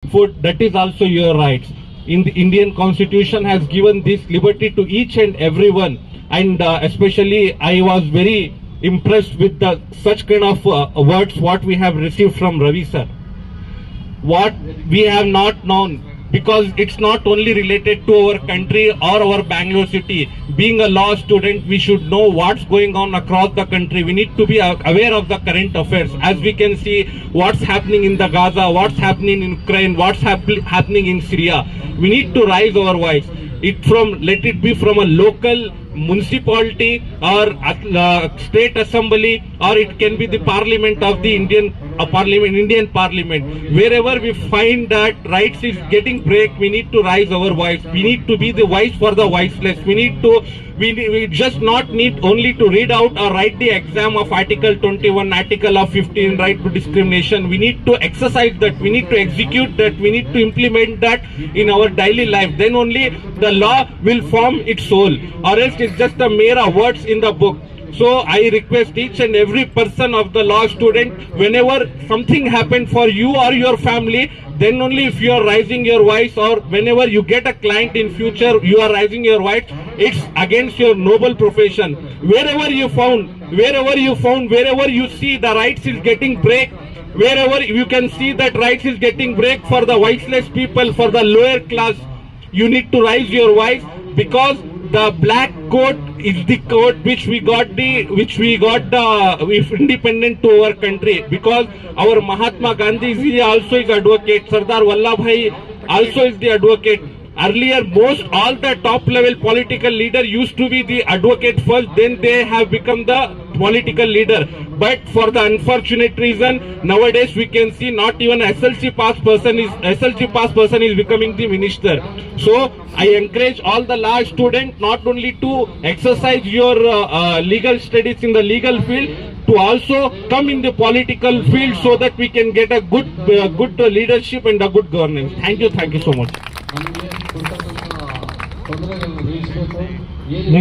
food, that is also your rights. In the Indian Constitution has given this liberty to each and everyone, and especially I was very impressed with the such kind of words what we have received from Ravi sir. What we have not known, because it's not only related to our country or our Bangalore city. Being a law student, we should know what's going on across the country. We need to be aware of the current affairs. As we can see what's happening in the Gaza, what's happening in Ukraine, what's happening in Syria. We need to raise our voice. Let it be from a local municipality or state assembly, or it can be the parliament of the Indian parliament. Wherever we find that rights is getting break, we need to raise our voice. We need to be the voice for the voiceless. We just not need only to read out or write the exam of Article 21, Article of 15, right to discrimination. We need to exercise that. We need to execute that. We need to implement that in our daily life. Then only the law will form its soul, or else it's just a mere words in the book. So I request each and every person of the law student, whenever something happened for you or your family, then only if you are raising your voice, or whenever you get a client in future, you are raising your voice, it's against your noble profession. Wherever you see the rights is getting break, wherever you can see that rights is getting break for the voiceless people, for the lower class, you need to raise your voice, because the black coat is the coat which we got independent to our country, because our Mahatma Gandhi is also is advocate, Sardar Vallabhbhai also is the advocate. Earlier, all the top level political leader used to be the advocate first, then they have become the political leader. But for the unfortunate reason, nowadays we can see not even SLC pass person is becoming the minister. So I encourage all the law students not only to exercise your legal studies in the legal field, to also come in the political field, so that we can get a good leadership and a good governance. Thank you so much. Next